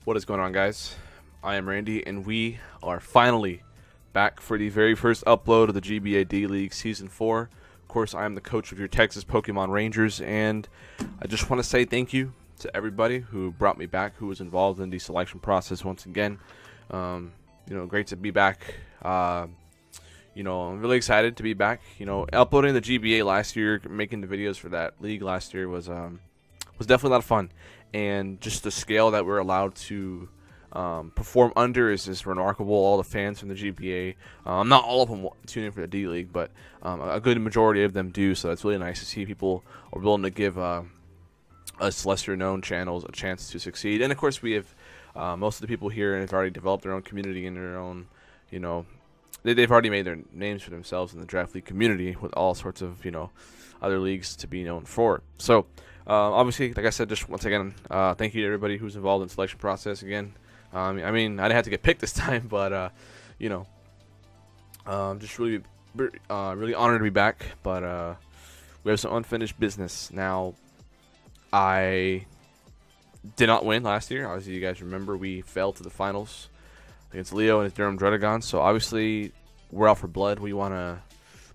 What is going on, guys? I am Randy, and we are finally back for the very first upload of the GBA D-League Season 4. Of course, I am the coach of your Texas Pokemon Rangers, and I just want to say thank you to everybody who brought me back, who was involved in the selection process once again. Great to be back. I'm really excited to be back. Uploading the GBA last year, making the videos for that league last year was definitely a lot of fun. And just the scale that we're allowed to perform under is just remarkable. All the fans from the GBA, not all of them tune in for the D League, but a good majority of them do. So it's really nice to see people are willing to give us lesser-known channels a chance to succeed. And of course, we have most of the people here have already developed their own community and their own, they've already made their names for themselves in the draft league community with all sorts of other leagues to be known for. So. Obviously, like I said, just once again, thank you to everybody who's involved in the selection process again. I didn't have to get picked this time, but, just really honored to be back. But we have some unfinished business. Now, I did not win last year. Obviously, you guys remember we fell to the finals against Leo and his Durham Dredagon. So, obviously, we're out for blood. We want to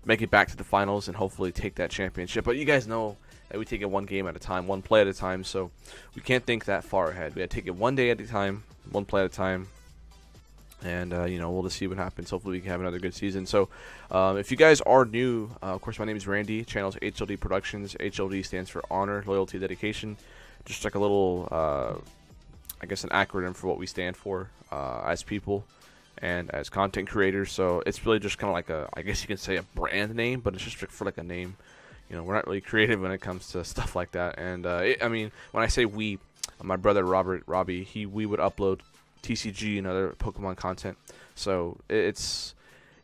make it back to the finals and hopefully take that championship. But you guys know that we take it one game at a time, one play at a time, so we can't think that far ahead. We got to take it one day at a time, one play at a time, and we'll just see what happens. Hopefully we can have another good season. So if you guys are new, of course my name is Randy, channel's HLD Productions. HLD stands for Honor, Loyalty, Dedication. Just like a little, I guess an acronym for what we stand for as people and as content creators. So it's really just kind of like I guess you can say a brand name, but it's just for like a name. We're not really creative when it comes to stuff like that. And, when I say we, my brother Robbie, we would upload TCG and other Pokemon content. So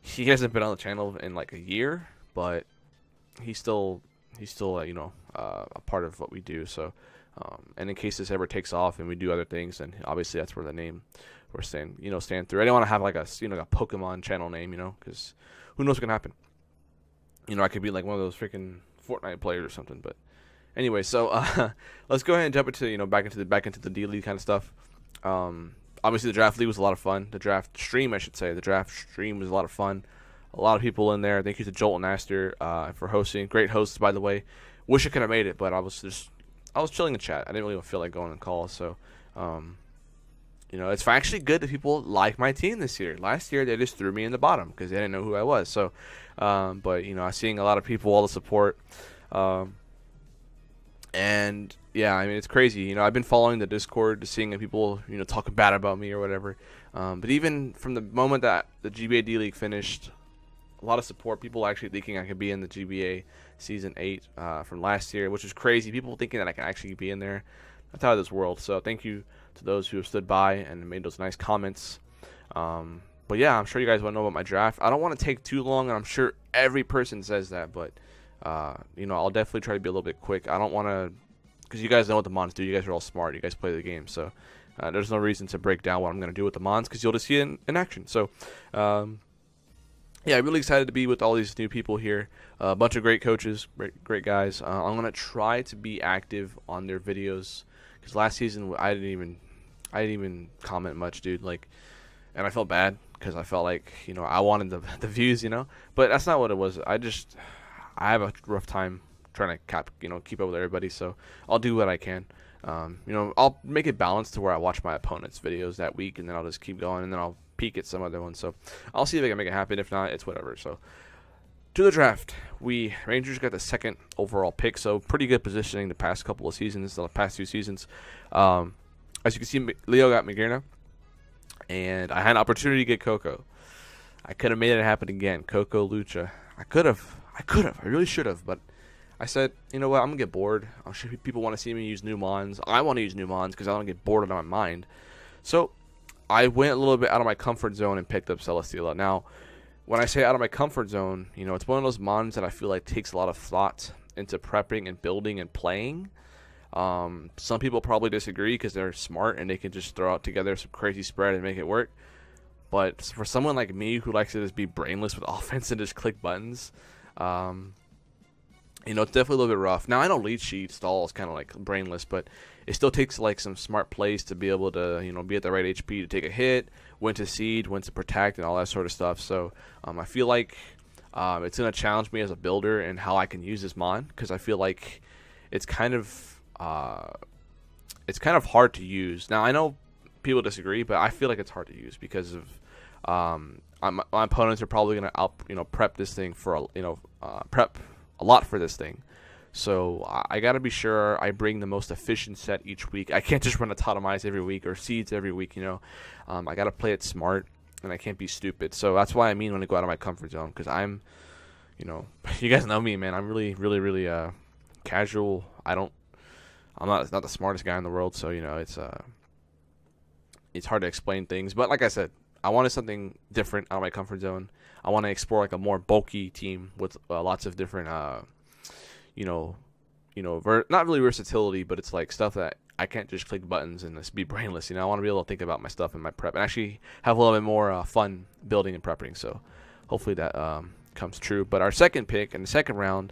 he hasn't been on the channel in like a year, but he's still a part of what we do. So, and in case this ever takes off and we do other things, then obviously that's where the name we're stand through. I don't want to have like a Pokemon channel name, because who knows what can happen. I could be like one of those freaking Fortnite players or something. But anyway, so let's go ahead and jump into back into the D League kind of stuff. Obviously the draft league was a lot of fun. The draft stream, I should say, was a lot of fun. A lot of people in there. Thank you to Jolt and Aster for hosting. Great hosts, by the way. Wish I could have made it, but I was chilling in chat. I didn't really feel like going on calls. So it's actually good that people like my team this year. Last year they just threw me in the bottom because they didn't know who I was. So but I'm seeing a lot of people, all the support, and yeah, it's crazy. I've been following the Discord, seeing people talking bad about me or whatever. But even from the moment that the GBA D League finished, a lot of support. People actually thinking I could be in the GBA Season 8 from last year, which is crazy. People thinking that I can actually be in there. That's out of this world. So thank you to those who have stood by and made those nice comments. But yeah, I'm sure you guys want to know about my draft. I don't want to take too long, and I'm sure every person says that, but I'll definitely try to be a little bit quick. I don't want to, because you guys know what the Mons do. You guys are all smart. You guys play the game, so there's no reason to break down what I'm going to do with the Mons, because you'll just see it in action. So yeah, I'm really excited to be with all these new people here. A bunch of great coaches, great guys. I'm going to try to be active on their videos, because last season I didn't even comment much, dude. And I felt bad because I felt like I wanted the views, but that's not what it was. I have a rough time trying to keep up with everybody, so I'll do what I can. I'll make it balanced to where I watch my opponent's videos that week, and then I'll just keep going, and then I'll peek at some other ones. So I'll see if I can make it happen. If not, it's whatever. So to the draft, Rangers got the 2nd overall pick, so pretty good positioning the past couple of seasons, the past 2 seasons. As you can see, Leo got Magearna, and I had an opportunity to get Coco. I could have made it happen again. Coco Lucha. I really should have, but I said, you know what, I'm going to get bored. I'm sure people want to see me use new Mons. I want to use new Mons because I want to get bored out of my mind. So I went a little bit out of my comfort zone and picked up Celesteela. Now, when I say out of my comfort zone, it's one of those Mons that I feel like takes a lot of thought into prepping and building and playing. Some people probably disagree because they're smart and they can just throw out together some crazy spread and make it work. But for someone like me who likes to just be brainless with offense and just click buttons, it's definitely a little bit rough. Now, I know lead sheet stall is kind of like brainless, but it still takes like some smart plays to be able to, you know, be at the right HP to take a hit, when to seed, when to protect, and all that sort of stuff. So I feel like it's going to challenge me as a builder and how I can use this mon, because I feel like it's kind of hard to use. Now I know people disagree, but I feel like it's hard to use because of my opponents are probably going to prep this thing for prep a lot for this thing. So I got to be sure I bring the most efficient set each week. I can't just run a Totemize every week or Seeds every week, you know. I got to play it smart, and I can't be stupid. So that's why I mean when I go out of my comfort zone, because I'm, you know, you guys know me, man. I'm really casual. I'm not the smartest guy in the world, so, you know, it's hard to explain things. But like I said, I wanted something different out of my comfort zone. I want to explore like a more bulky team with lots of different not really versatility, but it's like stuff that I can't just click buttons and just be brainless. You know, I want to be able to think about my stuff in my prep and actually have a little bit more fun building and prepping. So hopefully that comes true. But our second pick in the second round,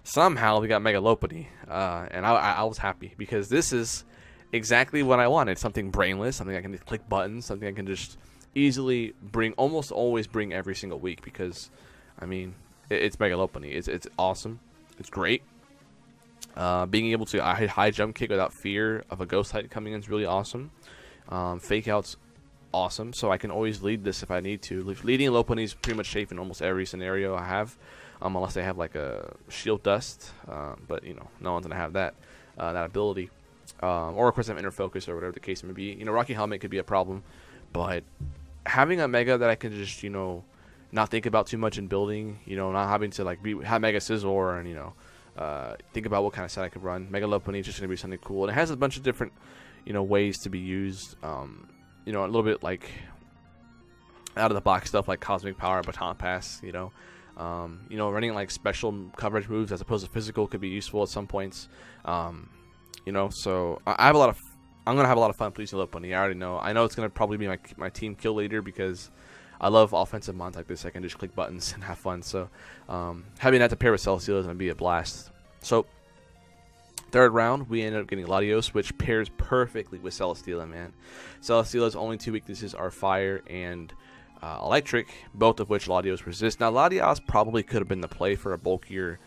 somehow we got Megalopunny, and I was happy because this is exactly what I wanted. Something brainless, something I can just click buttons, something I can just easily bring, almost always bring every single week, because I mean it's Megalopunny. It's awesome. It's great. Being able to high jump kick without fear of a ghost type coming in is really awesome. Fake out's awesome, so I can always lead this if I need to. Leading Lopunny is pretty much safe in almost every scenario I have, unless I have like a shield dust. But you know, no one's gonna have that ability. Or of course I'm inner focus or whatever the case may be. You know, Rocky Helmet could be a problem, but having a Mega that I can just, you know, not think about too much in building, you know, not having to like have Mega Sizzle and, you know, think about what kind of set I could run. Megalopunny is just going to be something cool. And it has a bunch of different, you know, ways to be used. You know, a little bit like out of the box stuff like Cosmic Power, Baton Pass, you know. Running like special coverage moves as opposed to physical could be useful at some points. You know, so I'm going to have a lot of fun pleasing Lopunny. I already know. I know it's going to probably be my team kill leader because I love offensive mons like this. I can just click buttons and have fun. So having that to pair with Celesteela is going to be a blast. So third round, we ended up getting Latios, which pairs perfectly with Celesteela, man. Celesteela's only two weaknesses are fire and electric, both of which Latios resist. Now, Latios probably could have been the play for a bulkier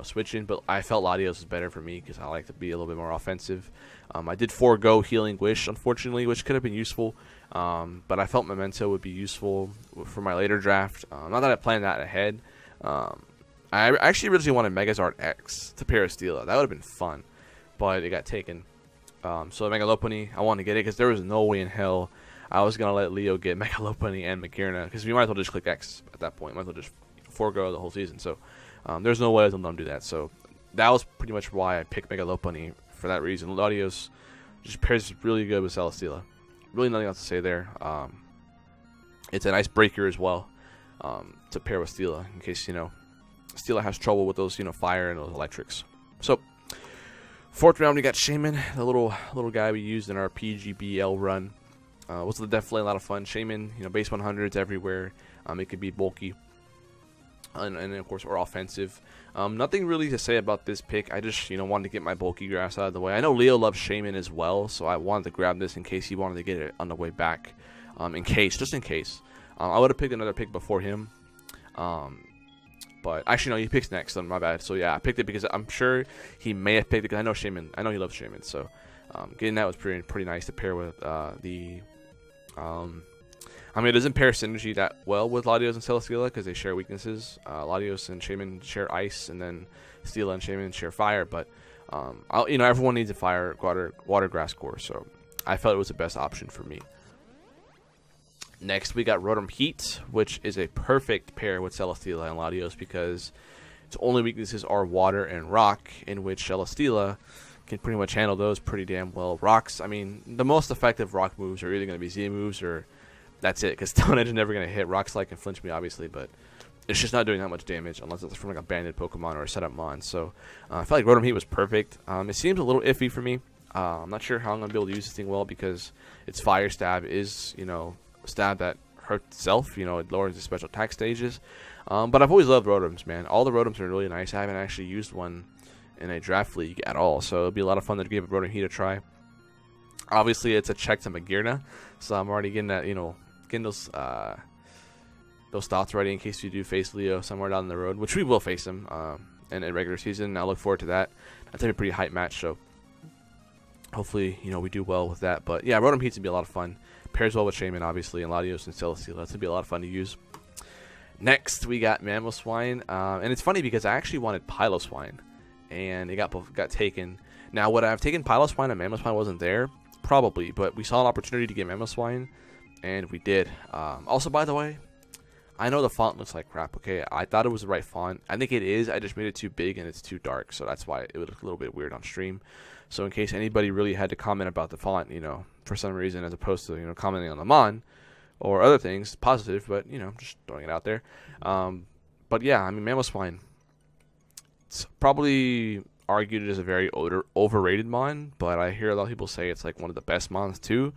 switch in, but I felt Latios was better for me because I like to be a little bit more offensive. I did forego Healing Wish, unfortunately, which could have been useful, but I felt Memento would be useful for my later draft. Not that I planned that ahead. I actually originally wanted Megazord X to pair with Steela. That would have been fun, but it got taken. So Megalopunny, I wanted to get it because there was no way in hell I was going to let Leo get Megalopunny and Magearna, because we might as well just click X at that point. Might as well just forego the whole season. So there's no way I was going to do that. So that was pretty much why I picked Megalopunny for that reason. Latios just pairs really good with Celesteela. Really nothing else to say there. It's a nice breaker as well to pair with Steela in case, you know, Steela has trouble with those, you know, fire and those electrics. So fourth round we got Shaymin, the little guy we used in our PGBL run. Was definitely a lot of fun. Shaymin, you know, base 100s everywhere. It could be bulky. And of course, or offensive. Nothing really to say about this pick. I just, you know, wanted to get my bulky grass out of the way. I know Leo loves Shaymin as well, so I wanted to grab this in case he wanted to get it on the way back. Just in case. I would have picked another pick before him. But actually, no, he picks next, so my bad. So yeah, I picked it because I'm sure he may have picked it because I know Shaymin. I know he loves Shaymin, so getting that was pretty nice to pair with I mean, it doesn't pair synergy that well with Latios and Celesteela because they share weaknesses. Latios and Shaymin share ice, and then Steela and Shaymin share fire. But everyone needs a fire water grass core, so I felt it was the best option for me. Next, we got Rotom Heat, which is a perfect pair with Celesteela and Latios because its only weaknesses are water and rock, in which Celesteela can pretty much handle those pretty damn well. Rocks, I mean, the most effective rock moves are either going to be Z moves or that's it, because Stone Edge is never going to hit. Rock Slide can flinch me, obviously, but it's just not doing that much damage unless it's from like a banded Pokemon or a setup mon. So I felt like Rotom Heat was perfect. It seems a little iffy for me. I'm not sure how I'm going to be able to use this thing well because its Fire Stab is, you know, a stab that hurts itself. You know, it lowers the special attack stages. But I've always loved Rotoms, man. All the Rotoms are really nice. I haven't actually used one in a draft league at all. So it'll be a lot of fun to give Rotom Heat a try. Obviously, it's a check to Magirna, so I'm already getting that, getting those thoughts ready in case we do face Leo somewhere down the road, which we will face him in a regular season. I look forward to that. That's a pretty hype match, so hopefully, we do well with that. But yeah, Rotom Heat's gonna be a lot of fun. Pairs well with Shaymin, obviously, and Latios and Jellison. That's gonna be a lot of fun to use. Next, we got Mamoswine, and it's funny because I actually wanted Piloswine, and it got taken. Now, would I have taken Piloswine and Mamoswine wasn't there? Probably, but we saw an opportunity to get Mamoswine, and we did. Also, by the way, I know the font looks like crap, okay? I thought it was the right font. I think it is. I just made it too big and it's too dark, so that's why it would look a little bit weird on stream. So in case anybody really had to comment about the font, for some reason, as opposed to, commenting on the mon or other things, positive, but, just throwing it out there. But yeah, I mean, Mamoswine, it's probably argued as a very overrated mon, but I hear a lot of people say it's like one of the best mons too.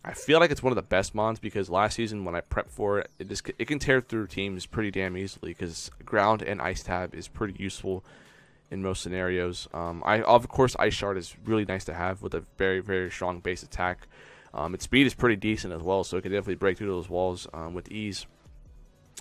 I feel like it's one of the best mons because last season when I prepped for it, it can tear through teams pretty damn easily because ground and ice tab is pretty useful in most scenarios. Of course, Ice Shard is really nice to have with a very, very strong base attack. Its speed is pretty decent as well, so it can definitely break through those walls with ease.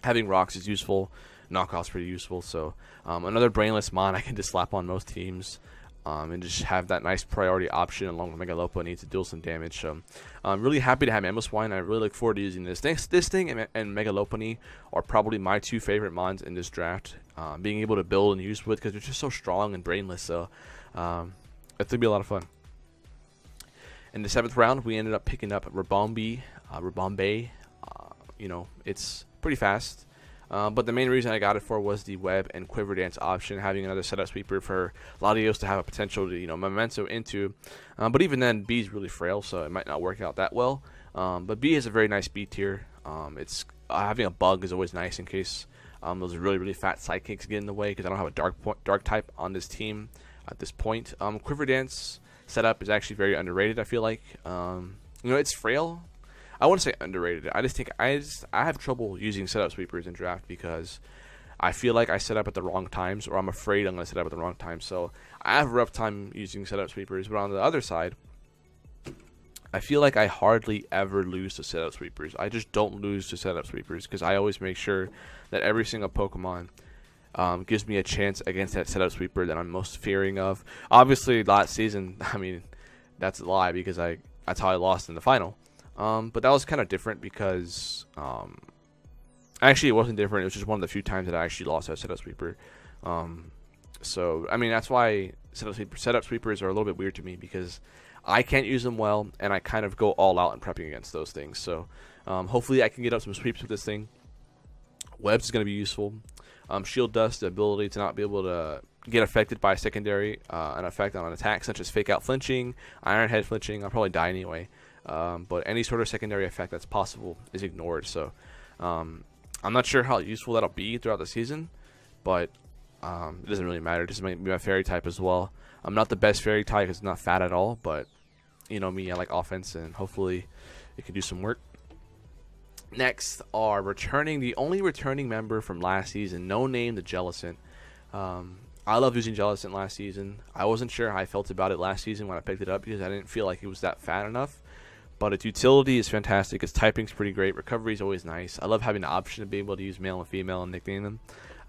Having rocks is useful. Knockoff's pretty useful. So another brainless mon I can just slap on most teams and just have that nice priority option along with Megalopunny to deal some damage. So I'm really happy to have Mamoswine. I really look forward to using this. This thing and Megalopunny are probably my two favorite mons in this draft. Being able to build and use with because they're just so strong and brainless. So it's going to be a lot of fun. In the 7th round, we ended up picking up Rabanne Bay. It's pretty fast. But the main reason I got it for was the web and quiver dance option, having another setup sweeper for Latios to have a potential to memento into. But even then, B is really frail, so it might not work out that well. But B has a very nice B tier. It's having a bug is always nice in case those really fat sidekicks get in the way because I don't have a dark type on this team at this point. Quiver dance setup is actually very underrated. I feel like it's frail. I wouldn't say underrated. I just think I have trouble using setup sweepers in draft because I feel like I set up at the wrong times, or I'm afraid I'm going to set up at the wrong time. So I have a rough time using setup sweepers. But on the other side, I feel like I hardly ever lose to setup sweepers. I just don't lose to setup sweepers because I always make sure that every single Pokemon gives me a chance against that setup sweeper that I'm most fearing of. Obviously, last season, I mean, that's a lie because that's how I lost in the final. But that was kind of different because actually it wasn't different. It was just one of the few times that I actually lost that setup sweeper. So I mean that's why setup sweepers are a little bit weird to me because I can't use them well, and I kind of go all out in prepping against those things. So hopefully I can get up some sweeps with this thing. Webs is going to be useful. Shield Dust, the ability to not be able to get affected by a secondary an effect on an attack, such as Fake Out flinching, Iron Head flinching. I'll probably die anyway. But any sort of secondary effect that's possible is ignored. So I'm not sure how useful that'll be throughout the season, but it doesn't really matter. It just might be my fairy type as well. I'm not the best fairy type because it's not fat at all, but me, I like offense, and hopefully it can do some work. Next are the only returning member from last season, no name, the Jellison. I love using Jellison last season. I wasn't sure how I felt about it last season when I picked it up because I didn't feel like it was that fat enough. But its utility is fantastic. Its typing's pretty great. Recovery is always nice. I love having the option to be able to use male and female and nickname them.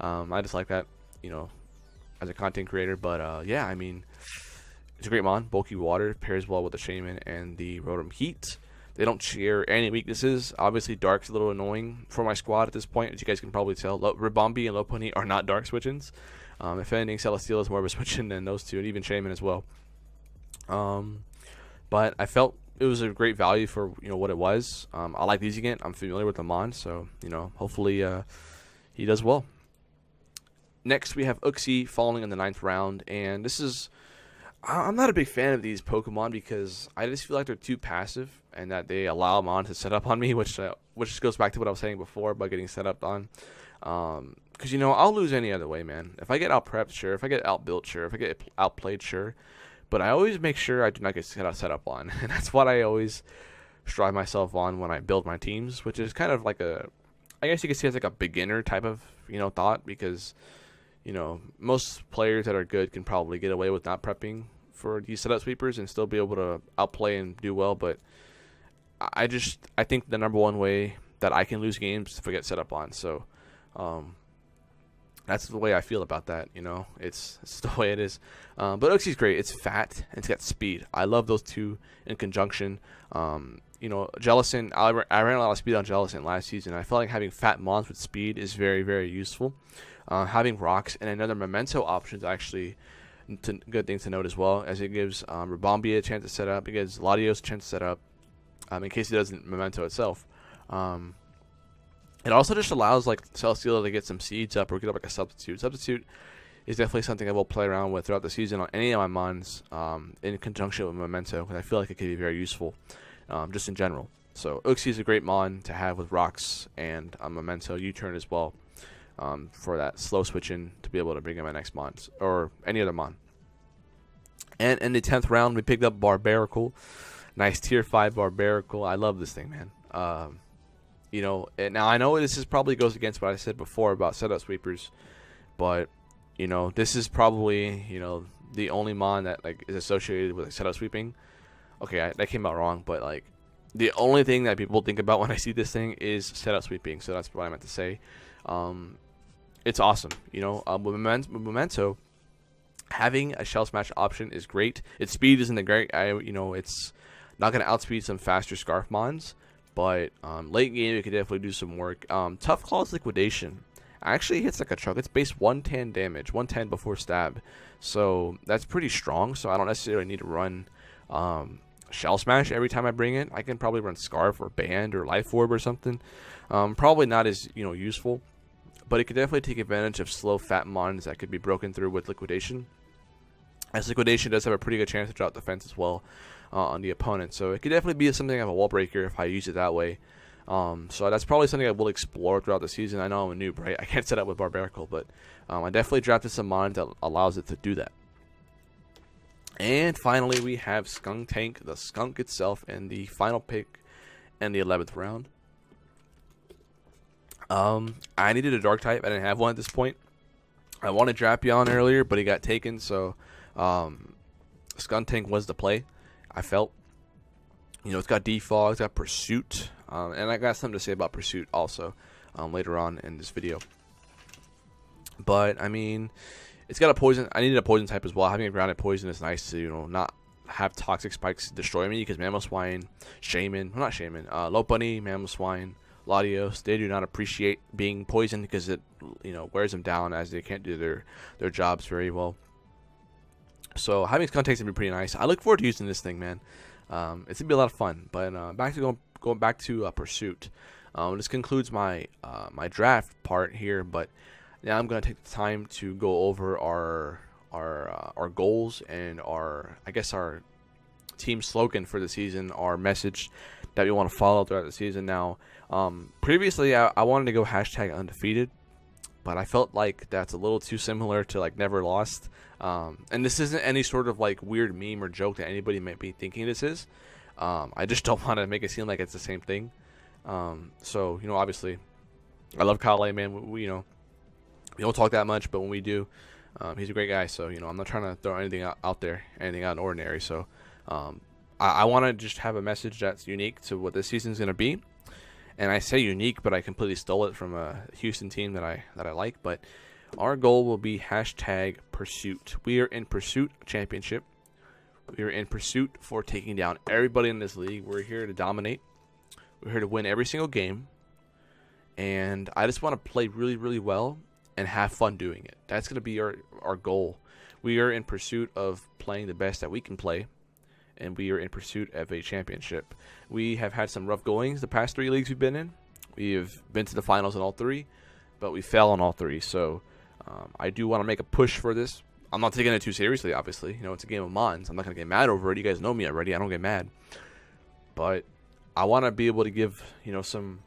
I just like that, as a content creator. But yeah, I mean, it's a great mon. Bulky water pairs well with the Shaymin and the Rotom Heat. They don't share any weaknesses. Obviously, Dark's a little annoying for my squad at this point, as you guys can probably tell. Rabanne Bay and Lopunny are not Dark switch-ins. If anything, Celesteela is more of a switch-in than those two, and even Shaymin as well. But I felt it was a great value for what it was. I like using it. I'm familiar with the mon, so hopefully he does well. Next, we have Uxie falling in the 9th round, and this is I'm not a big fan of these Pokemon because I just feel like they're too passive and that they allow Mon to set up on me, which goes back to what I was saying before about getting set up on. Because, I'll lose any other way, man. If I get out-prepped, sure. If I get out-built, sure. If I get outplayed, sure. But I always make sure I do not get set up on. And that's what I always strive myself on when I build my teams, which is kind of like I guess you could say it's like a beginner type of, thought, because you know, most players that are good can probably get away with not prepping for these setup sweepers and still be able to outplay and do well. But I think the number one way that I can lose games is if I get set up on. So that's the way I feel about that. You know, it's the way it is. But Uxie's great. It's fat and it's got speed. I love those two in conjunction. You know, Jellison, I ran a lot of speed on Jellison last season. I felt like having fat mons with speed is very, very useful. Having rocks and another memento option is actually good thing to note as well, as it gives Rabanne Bay a chance to set up. It gives Latios a chance to set up in case he doesn't memento itself. It also just allows like Celesteela to get some seeds up or get up like a substitute. Substitute is definitely something I will play around with throughout the season on any of my mons in conjunction with memento, because I feel like it could be very useful just in general. So Uxie is a great mon to have with rocks and memento U-turn as well, for that slow switching to be able to bring in my next mon or any other mon. And in the 10th round, we picked up Barracuda. Nice tier 5 Barracuda. I love this thing, man. You know, now I know this is probably goes against what I said before about setup sweepers, but you know, this is probably, you know, the only mon that like is associated with like, setup sweeping. Okay, that came out wrong, but like the only thing that people think about when I see this thing is setup sweeping. So that's what I meant to say. It's awesome, you know. With memento, having a shell smash option is great. Its speed isn't great. You know, it's not gonna outspeed some faster scarf mons. But late game, it could definitely do some work. Tough Claw's liquidation actually hits like a truck. It's base 110 damage, 110 before stab. So that's pretty strong. So I don't necessarily need to run Shell Smash every time I bring it. I can probably run Scarf or Band or Life Orb or something. Probably not as, you know, useful. But it could definitely take advantage of slow fat mons that could be broken through with liquidation. As liquidation does have a pretty good chance to drop defense as well on the opponent, so it could definitely be something of a wall breaker if I use it that way. So that's probably something I will explore throughout the season. I know I'm a noob, right? I can't set up with Barracuda, but I definitely drafted some mons that allows it to do that. And finally, we have Skunk Tank, the skunk itself, and the final pick in the 11th round. I needed a dark type. I didn't have one at this point. I wanted Drapion earlier, but he got taken, so Skunk Tank was the play. I felt, you know, it's got Defog, it's got Pursuit, and I got something to say about Pursuit also later on in this video. But I mean, it's got a poison. I needed a poison type as well. Having a grounded poison is nice to, you know, not have toxic spikes destroy me, because Mamoswine, Shaymin, well, not Shaymin, Lopunny, Mamoswine, Latios, they do not appreciate being poisoned because it, you know, wears them down as they can't do their jobs very well. So having Skunk Tank's gonna be pretty nice. I look forward to using this thing, man. It's gonna be a lot of fun. But back to going back to Pursuit. This concludes my my draft part here. But now I'm gonna take the time to go over our goals and our team slogan for the season, our message that we want to follow throughout the season. Now, previously I wanted to go hashtag undefeated, but I felt like that's a little too similar to like never lost. And this isn't any sort of like weird meme or joke that anybody might be thinking this is. I just don't want to make it seem like it's the same thing. So, you know, obviously I love Kale, man. We, you know, we don't talk that much, but when we do, he's a great guy. So, you know, I'm not trying to throw anything out there, anything out of the ordinary. So, I want to just have a message that's unique to what this season's going to be. And I say unique, but I completely stole it from a Houston team that I like. But our goal will be hashtag Pursuit. We are in Pursuit Championship. We are in pursuit for taking down everybody in this league. We're here to dominate. We're here to win every single game. And I just want to play really, really well and have fun doing it. That's going to be our goal. We are in pursuit of playing the best that we can play. And we are in pursuit of a championship. We have had some rough goings the past 3 leagues we've been in. We have been to the finals in all 3, but we fell on all 3. So I do want to make a push for this. I'm not taking it too seriously, obviously. You know, it's a game of mons. I'm not going to get mad over it. You guys know me already. I don't get mad. But I want to be able to give, you know, some,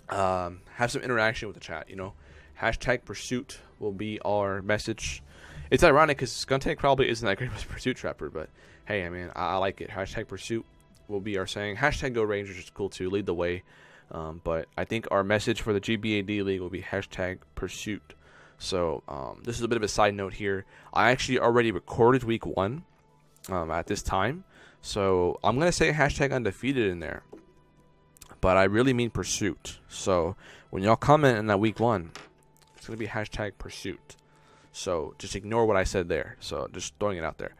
have some interaction with the chat, you know. Hashtag Pursuit will be our message. It's ironic because Skunk Tank probably isn't that great with Pursuit Trapper, but hey, I mean, I like it. Hashtag Pursuit will be our saying. Hashtag Go Rangers is cool too. Lead the way. But I think our message for the GBA D League will be hashtag Pursuit. So this is a bit of a side note here. I actually already recorded week 1 at this time. So I'm going to say hashtag undefeated in there. But I really mean pursuit. So when y'all comment in that week 1, it's going to be hashtag pursuit. So just ignore what I said there. So just throwing it out there.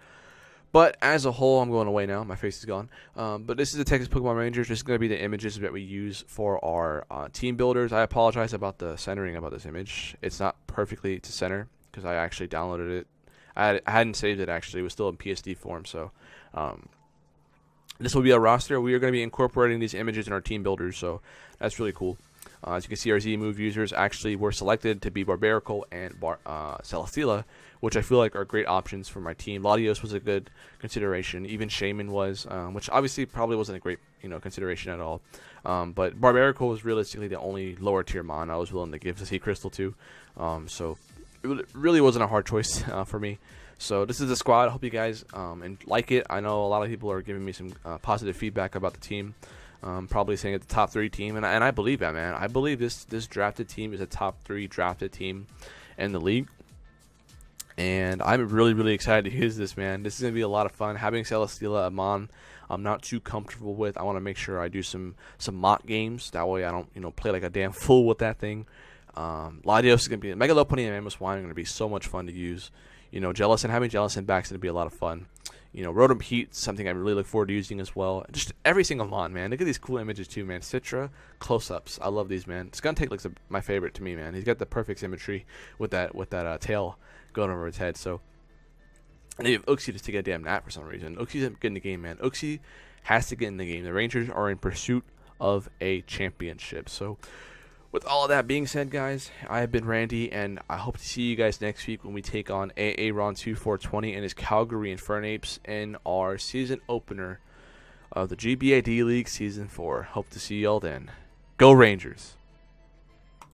But as a whole, I'm going away now. My face is gone. But this is the Texas Pokemon Rangers. This is going to be the images that we use for our team builders. I apologize about the centering about this image. It's not perfectly to center because I actually downloaded it. I hadn't saved it, actually. It was still in PSD form. So this will be a roster. We are going to be incorporating these images in our team builders. So that's really cool. As you can see, our Z-Move users actually were selected to be Barracuda and Celesteela, which I feel like are great options for my team. Latios was a good consideration. Even Shaymin was, which obviously probably wasn't a great consideration at all. But Barracuda was realistically the only lower tier mon I was willing to give the Sea Crystal to. So it really wasn't a hard choice for me. So this is the squad. I hope you guys like it. I know a lot of people are giving me some positive feedback about the team. Probably saying it's the top 3 team, and I believe that, man. I believe this drafted team is a top 3 drafted team in the league, and I'm really excited to use this, man. This is gonna be a lot of fun. Having Celesteela, a mon I'm not too comfortable with. I want to make sure I do some mock games. That way I don't play like a damn fool with that thing. Latios is gonna be Megalopunny and Mamoswine are gonna be so much fun to use. Jellison, having Jellison back is gonna be a lot of fun. Rotom Heat, something I really look forward to using as well. Just every single mon, man. Look at these cool images too, man. Citra, close-ups. I love these, man. Skunk Tank looks my favorite to me, man. He's got the perfect symmetry with that tail going over his head. So, and they have Uxie to take a damn nap for some reason. Uxie's getting in the game, man. Uxie has to get in the game. The Rangers are in pursuit of a championship. So, with all of that being said, guys, I have been Randy, and I hope to see you guys next week when we take on Aaron2420 and his Calgary Infernapes in our season opener of the GBA D League Season 4. Hope to see y'all then. Go Rangers!